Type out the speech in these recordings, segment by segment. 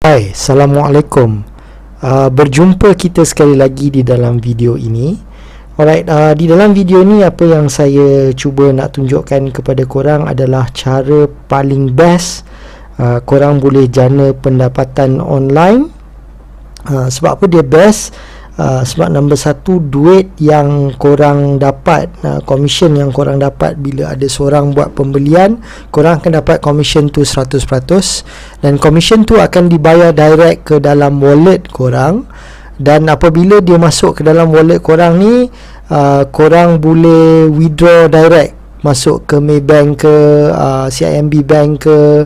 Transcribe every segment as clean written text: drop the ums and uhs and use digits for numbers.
Hai, Assalamualaikum. Berjumpa kita sekali lagi di dalam video ini. Alright, di dalam video ni apa yang saya cuba nak tunjukkan kepada korang adalah cara paling best korang boleh jana pendapatan online. Sebab apa dia best? Sebab nombor satu, duit yang korang dapat, commission yang korang dapat bila ada seorang buat pembelian, korang akan dapat commission tu 100%, dan commission tu akan dibayar direct ke dalam wallet korang. Dan apabila dia masuk ke dalam wallet korang ni, korang boleh withdraw direct, masuk ke Maybank ke, CIMB Bank ke,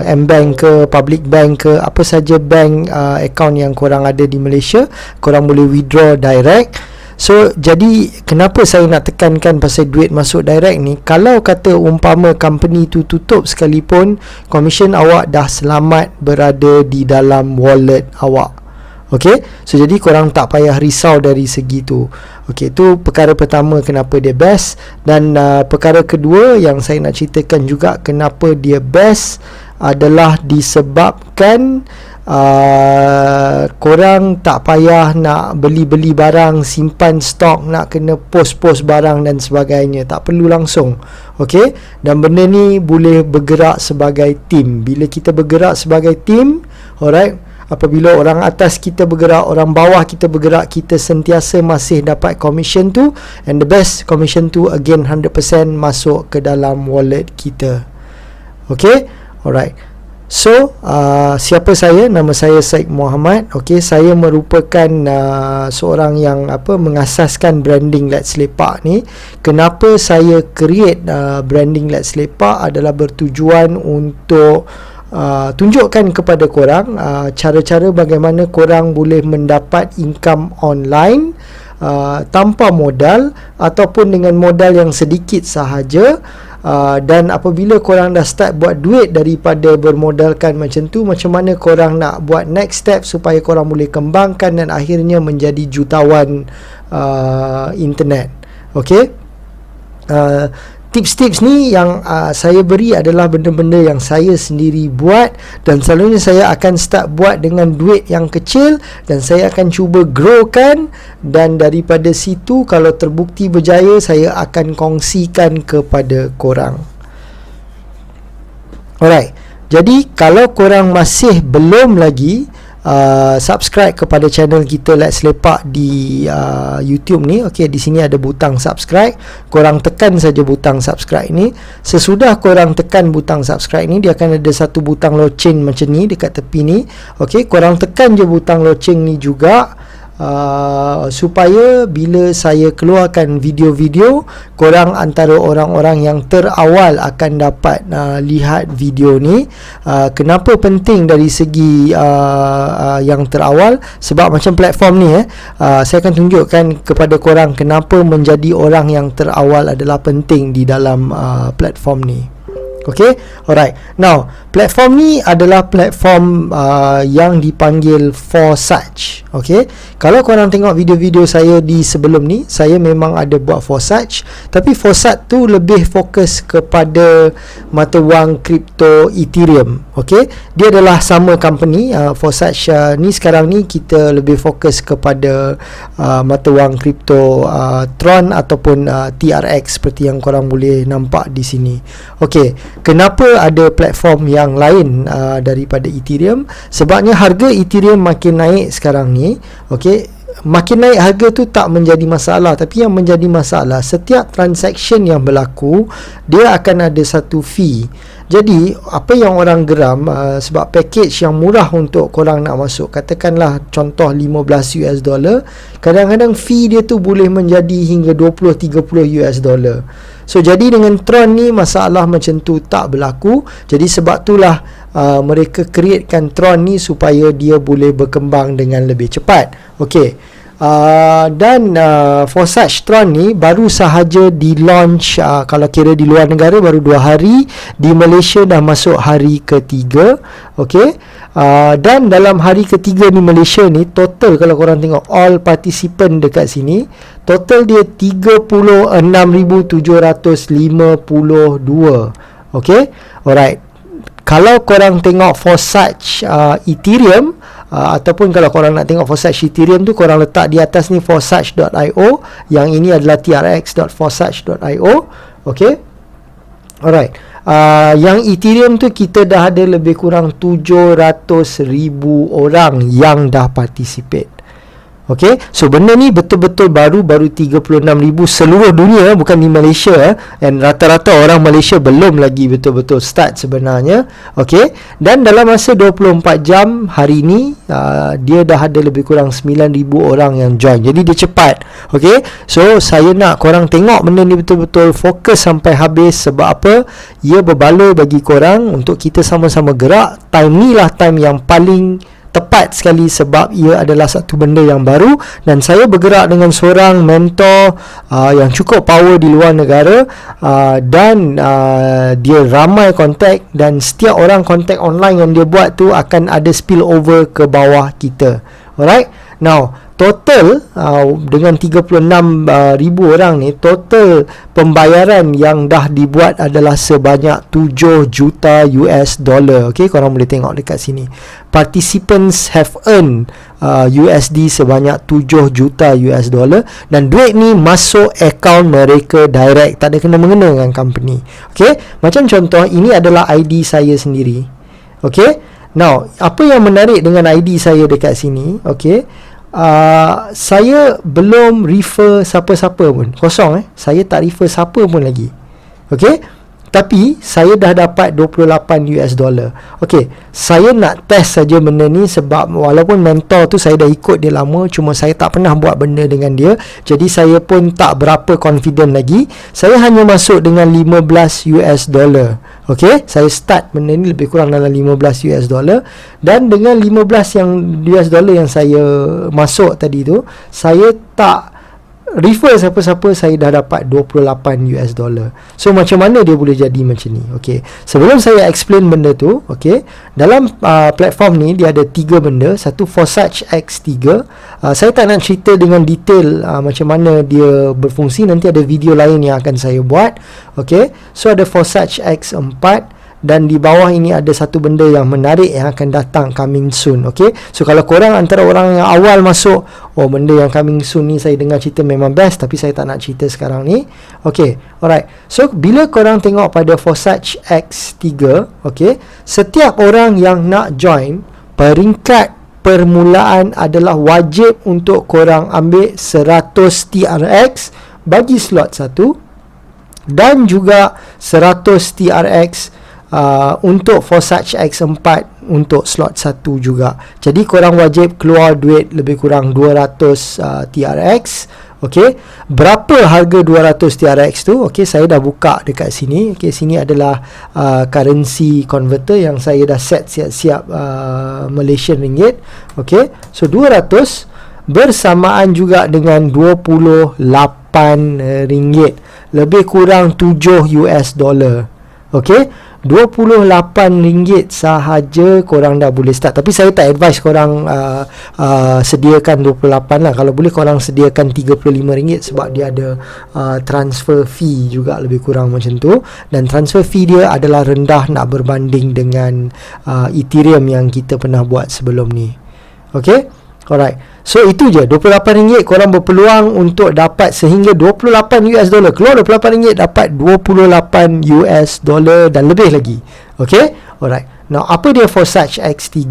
M-Bank ke, Public Bank ke, apa saja bank account yang korang ada di Malaysia, korang boleh withdraw direct. So, jadi kenapa saya nak tekankan pasal duit masuk direct ni? Kalau kata umpama company tu tutup sekalipun, commission awak dah selamat berada di dalam wallet awak. Okey, so jadi korang tak payah risau dari segi tu. Okey, tu perkara pertama kenapa dia best. Dan perkara kedua yang saya nak ceritakan juga kenapa dia best adalah disebabkan korang tak payah nak beli-beli barang, simpan stok, nak kena post-post barang dan sebagainya. Tak perlu langsung. Okey, dan benda ni boleh bergerak sebagai team. Bila kita bergerak sebagai team, alright, apabila orang atas kita bergerak, orang bawah kita bergerak, kita sentiasa masih dapat commission tu. And the best, commission tu again 100% masuk ke dalam wallet kita. Okay, alright. So, siapa saya? Nama saya Syed Muhammad. Okay, saya merupakan seorang yang mengasaskan branding Let's Lepak ni. Kenapa saya create branding Let's Lepak adalah bertujuan untuk tunjukkan kepada korang cara-cara bagaimana korang boleh mendapat income online tanpa modal ataupun dengan modal yang sedikit sahaja. Dan apabila korang dah start buat duit daripada bermodalkan macam tu, macam mana korang nak buat next step supaya korang boleh kembangkan dan akhirnya menjadi jutawan internet. Okay, tips-tips ni yang saya beri adalah benda-benda yang saya sendiri buat, dan selalunya saya akan start buat dengan duit yang kecil dan saya akan cuba growkan, dan daripada situ kalau terbukti berjaya saya akan kongsikan kepada korang. Alright, jadi kalau korang masih belum lagi subscribe kepada channel kita Let's Lepak di YouTube ni, okey, di sini ada butang subscribe. Korang tekan saja butang subscribe ni. Sesudah korang tekan butang subscribe ni, dia akan ada satu butang loceng macam ni dekat tepi ni. Okey, korang tekan je butang loceng ni juga, supaya bila saya keluarkan video-video, korang antara orang-orang yang terawal akan dapat lihat video ni. Kenapa penting dari segi yang terawal? Sebab macam platform ni saya akan tunjukkan kepada korang kenapa menjadi orang yang terawal adalah penting di dalam platform ni. Okay, alright. Now, platform ni adalah platform yang dipanggil Forsage. Okay, kalau korang tengok video-video saya di sebelum ni, saya memang ada buat Forsage, tapi Forsage tu lebih fokus kepada mata wang kripto Ethereum. Okay, dia adalah sama company. Forsage ni sekarang ni kita lebih fokus kepada mata wang kripto Tron ataupun TRX seperti yang korang boleh nampak di sini. Okay, kenapa ada platform yang lain daripada Ethereum? Sebabnya harga Ethereum makin naik sekarang ni. Okey, makin naik harga tu tak menjadi masalah, tapi yang menjadi masalah, setiap transaction yang berlaku dia akan ada satu fee. Jadi apa yang orang geram, sebab package yang murah untuk korang nak masuk, katakanlah contoh $15, kadang-kadang fee dia tu boleh menjadi hingga $20-30. So jadi dengan Tron ni masalah macam tu tak berlaku. Jadi sebab itulah mereka createkan Tron ni supaya dia boleh berkembang dengan lebih cepat. Okey, dan Forsage Tron ni baru sahaja di launch, kalau kira di luar negara baru 2 hari, di Malaysia dah masuk hari ketiga. Okey, dan dalam hari ketiga di Malaysia ni, total kalau korang tengok all participant dekat sini, total dia 36,752. Okey, alright. kalau korang tengok Forsage Ethereum, ataupun kalau korang nak tengok Forsage Ethereum tu, korang letak di atas ni forsage.io, yang ini adalah trx.forsage.io. Okay, alright. Yang Ethereum tu kita dah ada lebih kurang 700,000 orang yang dah participate. Okay, so benda ni betul-betul baru 36,000 seluruh dunia, bukan di Malaysia, dan rata-rata orang Malaysia belum lagi betul-betul start sebenarnya. Okay, dan dalam masa 24 jam hari ni dia dah ada lebih kurang 9,000 orang yang join. Jadi dia cepat. Okay, so saya nak korang tengok benda ni betul-betul fokus sampai habis. Sebab apa? Ia berbaloi bagi korang untuk kita sama-sama gerak. Time ni lah time yang paling tepat sekali, sebab ia adalah satu benda yang baru, dan saya bergerak dengan seorang mentor yang cukup power di luar negara, dan dia ramai kontak, dan setiap orang kontak online yang dia buat tu akan ada spill over ke bawah kita. Alright, now total dengan 36,000 orang ni, total pembayaran yang dah dibuat adalah sebanyak 7 juta US dollar. Okay, korang boleh tengok dekat sini. Participants have earned USD sebanyak 7 juta US dollar, dan duit ni masuk akaun mereka direct, tak ada kena-mengena dengan company. Okay, macam contoh, ini adalah ID saya sendiri. Okay, now apa yang menarik dengan ID saya dekat sini? Okay, saya belum refer siapa-siapa pun. Kosong saya tak refer siapa pun lagi. Okay, tapi saya dah dapat 28 US dollar. Okay, saya nak test saja benda ni, sebab walaupun mentor tu saya dah ikut dia lama, cuma saya tak pernah buat benda dengan dia. Jadi saya pun tak berapa confident lagi. Saya hanya masuk dengan 15 US dollar. Okay, saya start benda ni lebih kurang dalam 15 US dollar, dan dengan 15 yang US dollar yang saya masuk tadi tu, saya tak refer siapa-siapa, saya dah dapat 28 US dollar. So macam mana dia boleh jadi macam ni? Okay, sebelum saya explain benda tu, okay, dalam platform ni dia ada 3 benda. Satu, Forsage X3. Saya tak nak cerita dengan detail macam mana dia berfungsi, nanti ada video lain yang akan saya buat. Okay, so ada Forsage X4, dan di bawah ini ada satu benda yang menarik yang akan datang, coming soon. Okay, so kalau korang antara orang yang awal masuk, oh benda yang coming soon ni saya dengar cerita memang best, tapi saya tak nak cerita sekarang ni. Okay, alright. So bila korang tengok pada Forsage X3, okay, setiap orang yang nak join, peringkat permulaan adalah wajib untuk korang ambil 100 TRX bagi slot 1, dan juga 100 TRX untuk Forsage X4 untuk slot 1 juga. Jadi korang wajib keluar duit lebih kurang 200 TRX. Okay, berapa harga 200 TRX tu? Okay, saya dah buka dekat sini. Okay, sini adalah currency converter yang saya dah set siap-siap Malaysian ringgit. Okay, so 200 bersamaan juga dengan 28 ringgit, lebih kurang 7 US dollar. Okay, 28 ringgit sahaja korang dah boleh start. Tapi saya tak advise korang sediakan 28 lah. Kalau boleh korang sediakan 35 ringgit, sebab dia ada transfer fee juga lebih kurang macam tu. Dan transfer fee dia adalah rendah nak berbanding dengan Ethereum yang kita pernah buat sebelum ni. Okay, alright. So itu je, 28 ringgit korang berpeluang untuk dapat sehingga 28 US dollar. Keluar 28 ringgit dapat 28 US dollar dan lebih lagi. Okay, alright. Now apa dia Forsage X3?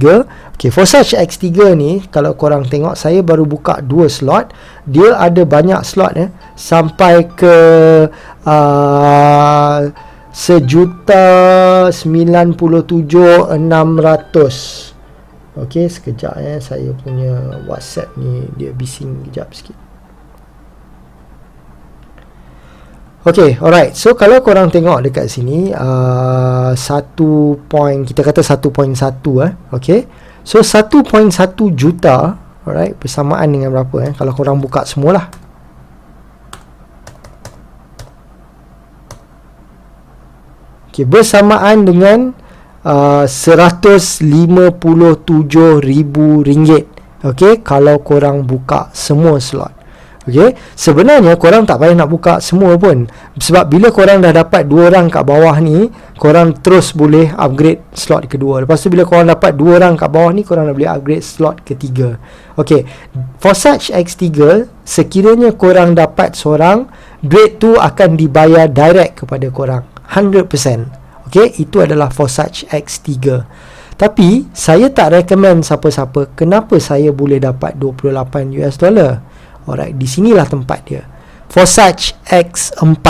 Okay, Forsage X3 ni kalau korang tengok, saya baru buka 2 slot. Dia ada banyak slot sampai ke 1,97,600. Okey, sekejap saya punya WhatsApp ni dia bising kejap sikit. Okey, alright. So kalau korang tengok dekat sini 1 point, kita kata 1.1 okey. So 1.1 juta, alright, bersamaan dengan berapa kalau korang buka semualah. Okey, bersamaan dengan RM157,000. Okey, kalau korang buka semua slot. Okay, sebenarnya korang tak payah nak buka semua pun, sebab bila korang dah dapat 2 orang kat bawah ni, korang terus boleh upgrade slot kedua. Lepas tu bila korang dapat 2 orang kat bawah ni, korang dah boleh upgrade slot ketiga. Okay, Forsage X3, sekiranya korang dapat seorang, duit tu akan dibayar direct kepada korang 100%. Okay, itu adalah Forsage X3. Tapi saya tak recommend siapa-siapa. Kenapa saya boleh dapat $28? Alright, di sinilah tempat dia. Forsage X4.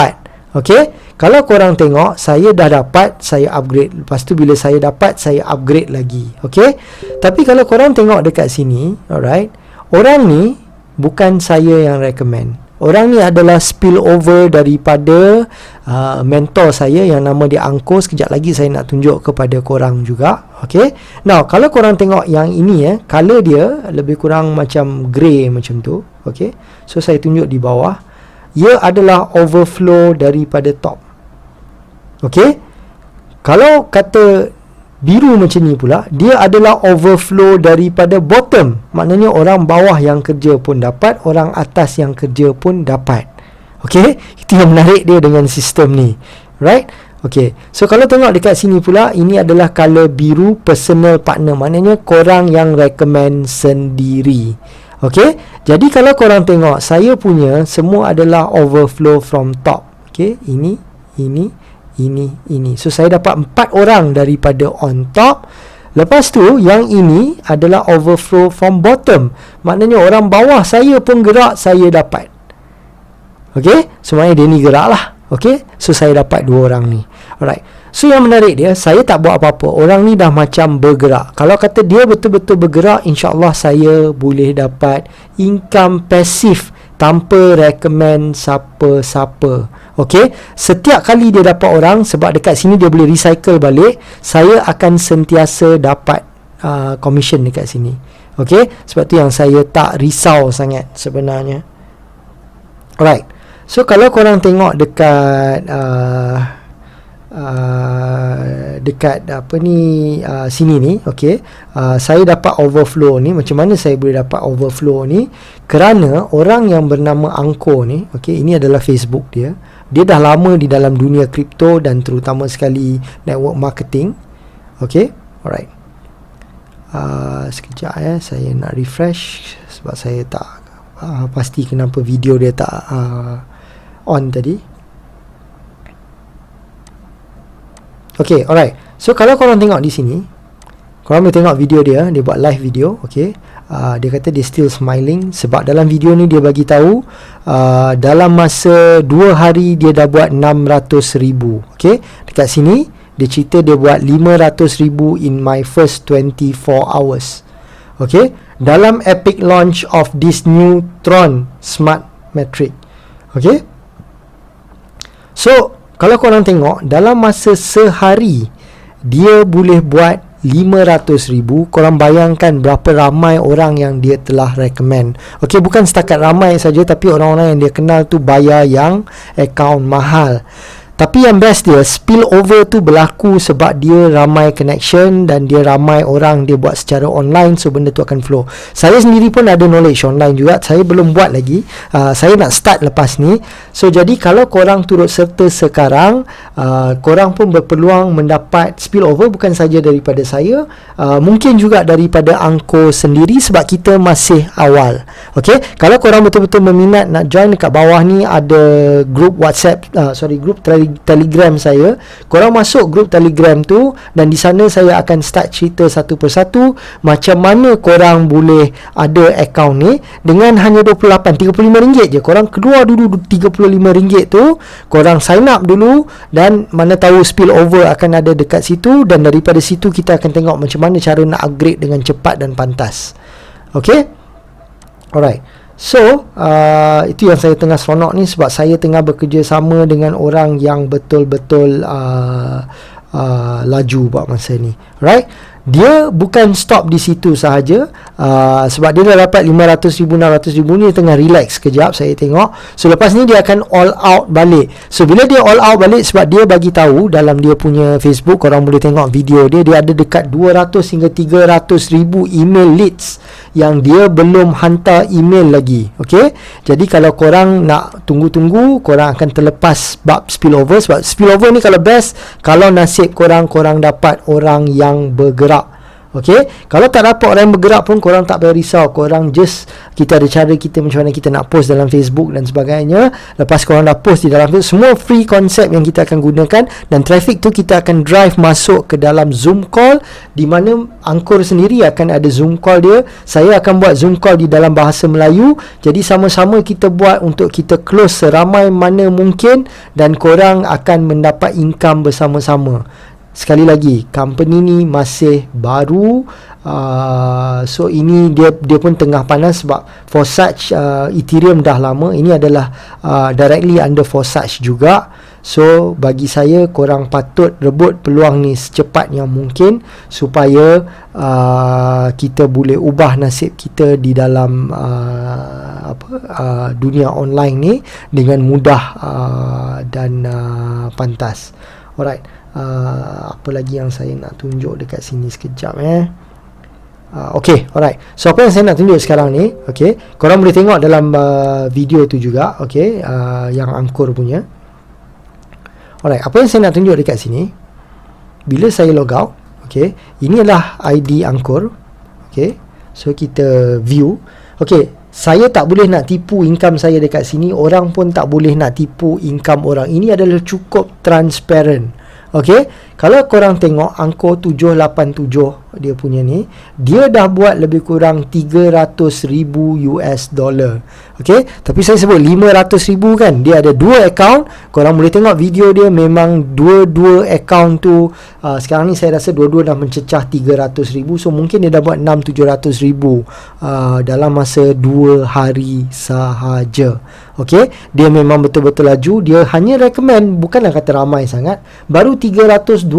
Okay, kalau korang tengok, saya dah dapat, saya upgrade. Lepas tu bila saya dapat, saya upgrade lagi. Okay, tapi kalau korang tengok dekat sini, alright, orang ni bukan saya yang recommend. Orang ni adalah spillover daripada mentor saya yang nama dia Angko. Sekejap lagi saya nak tunjuk kepada korang juga. Okay, now kalau korang tengok yang ini, color dia lebih kurang macam grey macam tu. Okay, so saya tunjuk di bawah, ia adalah overflow daripada top. Okay, kalau kata biru macam ni pula, dia adalah overflow daripada bottom. Maknanya orang bawah yang kerja pun dapat, orang atas yang kerja pun dapat. Okay, itu yang menarik dia dengan sistem ni, right? Okay, so kalau tengok dekat sini pula, ini adalah color biru personal partner. Maknanya korang yang recommend sendiri. Okay, jadi kalau korang tengok, saya punya semua adalah overflow from top. Okay, ini. So saya dapat 4 orang daripada on top. Lepas tu yang ini adalah overflow from bottom. Maknanya orang bawah saya pun gerak, saya dapat. Okay, so maknanya dia ni gerak lah. Okay, so saya dapat 2 orang ni. Alright, so yang menarik dia, saya tak buat apa-apa, orang ni dah macam bergerak. Kalau kata dia betul-betul bergerak, insyaAllah saya boleh dapat income pasif tanpa recommend siapa-siapa. Okay, setiap kali dia dapat orang, sebab dekat sini dia boleh recycle balik, saya akan sentiasa dapat commission dekat sini. Okay, sebab tu yang saya tak risau sangat sebenarnya. Alright, so kalau korang tengok dekat dekat apa ni, sini ni, okey, saya dapat overflow ni. Macam mana saya boleh dapat overflow ni? Kerana orang yang bernama Angko ni, okey, ini adalah Facebook dia. Dia dah lama di dalam dunia kripto dan terutama sekali network marketing. Okey, alright. Sekejap saya nak refresh sebab saya tak pasti kenapa video dia tak on tadi. Okay, alright. So kalau korang tengok di sini, korang boleh tengok video dia buat live video. Okay, dia kata dia still smiling sebab dalam video ni dia bagi tahu dalam masa 2 hari dia dah buat 600,000. Okay, dekat sini dia cerita dia buat 500,000 in my first 24 hours. Okay, dalam epic launch of this new Tron Smart Metric. Okay, so kalau korang tengok dalam masa sehari dia boleh buat 500,000. Korang bayangkan berapa ramai orang yang dia telah recommend. Okey, bukan setakat ramai saja, tapi orang-orang yang dia kenal tu bayar yang akaun mahal. Tapi yang best dia, spillover tu berlaku sebab dia ramai connection dan dia ramai orang dia buat secara online, so benda tu akan flow. Saya sendiri pun ada knowledge online juga, saya belum buat lagi, saya nak start lepas ni. So jadi kalau korang turut serta sekarang, korang pun berpeluang mendapat spillover bukan saja daripada saya, mungkin juga daripada Angko sendiri sebab kita masih awal. Okay, kalau korang betul-betul berminat nak join, dekat bawah ni ada group WhatsApp, group Telegram saya. Korang masuk grup Telegram tu dan di sana saya akan start cerita satu persatu macam mana korang boleh ada akaun ni dengan hanya 35 ringgit je. Korang keluar dulu 35 ringgit tu, korang sign up dulu dan mana tahu spillover akan ada dekat situ, dan daripada situ kita akan tengok macam mana cara nak upgrade dengan cepat dan pantas. Okay, alright. So, itu yang saya tengah seronok ni sebab saya tengah bekerja sama dengan orang yang betul-betul laju buat masa ni. Right? dia bukan stop di situ sahaja. Sebab dia dah dapat 500,000, 600,000 ni, dia tengah relax sekejap saya tengok. So lepas ni dia akan all out balik. So bila dia all out balik, sebab dia bagi tahu dalam dia punya Facebook, korang boleh tengok video dia, dia ada dekat 200 hingga 300,000 email leads yang dia belum hantar email lagi. Okay, jadi kalau korang nak tunggu-tunggu, korang akan terlepas bab spillover. Sebab spillover ni kalau best, kalau nasib korang dapat orang yang bergerak. Okey, kalau tak dapat orang yang bergerak pun, korang tak payah risau. Korang just, kita ada cara kita macam mana kita nak post dalam Facebook dan sebagainya. Lepas korang dah post di dalam Facebook, semua free konsep yang kita akan gunakan, dan traffic tu kita akan drive masuk ke dalam Zoom call, di mana Anchor sendiri akan ada Zoom call dia. Saya akan buat Zoom call di dalam bahasa Melayu. Jadi sama-sama kita buat untuk kita close seramai mana mungkin, dan korang akan mendapat income bersama-sama. Sekali lagi, company ni masih baru, so ini dia pun tengah panas. Sebab Forsage, Ethereum dah lama, ini adalah directly under Forsage juga. So bagi saya, korang patut rebut peluang ni secepat yang mungkin, supaya kita boleh ubah nasib kita di dalam dunia online ni dengan mudah dan pantas. Alright. Apa lagi yang saya nak tunjuk dekat sini sekejap Okay, alright. So apa yang saya nak tunjuk sekarang ni, okay, korang boleh tengok dalam video tu juga, okay, yang Anchor punya. Alright, apa yang saya nak tunjuk dekat sini, bila saya log out, okay, ini adalah ID Anchor. Okay, so kita view. Okay, saya tak boleh nak tipu income saya dekat sini, orang pun tak boleh nak tipu income orang. Ini adalah cukup transparent. Okay, kalau korang tengok Anchor 787 dia punya ni, dia dah buat lebih kurang 300,000 US dollar. Okay, tapi saya sebut 500,000 kan, dia ada 2 account. Korang boleh tengok video dia, memang dua-dua account tu sekarang ni saya rasa dua-dua dah mencecah 300,000. So mungkin dia dah buat 600-700,000 dalam masa 2 hari sahaja. Okay, dia memang betul-betul laju. Dia hanya recommend, bukanlah kata ramai sangat, baru 326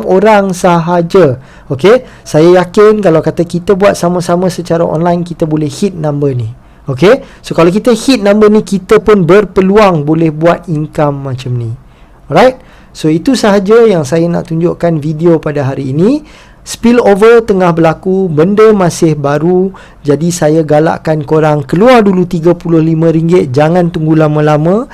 orang sahaja. Okay, saya yakin kalau kata kita buat sama-sama secara online, kita boleh hit number ni. Okay, so kalau kita hit number ni, kita pun berpeluang boleh buat income macam ni. Alright, so itu sahaja yang saya nak tunjukkan video pada hari ini. Spillover tengah berlaku, benda masih baru, jadi saya galakkan korang keluar dulu RM35, jangan tunggu lama-lama.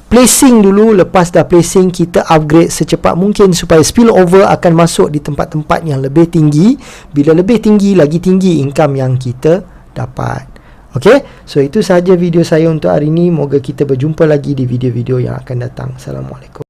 Placing dulu, lepas dah placing, kita upgrade secepat mungkin supaya spillover akan masuk di tempat-tempat yang lebih tinggi. Bila lebih tinggi, lagi tinggi income yang kita dapat. Okay, so itu sahaja video saya untuk hari ini. Moga kita berjumpa lagi di video-video yang akan datang. Assalamualaikum.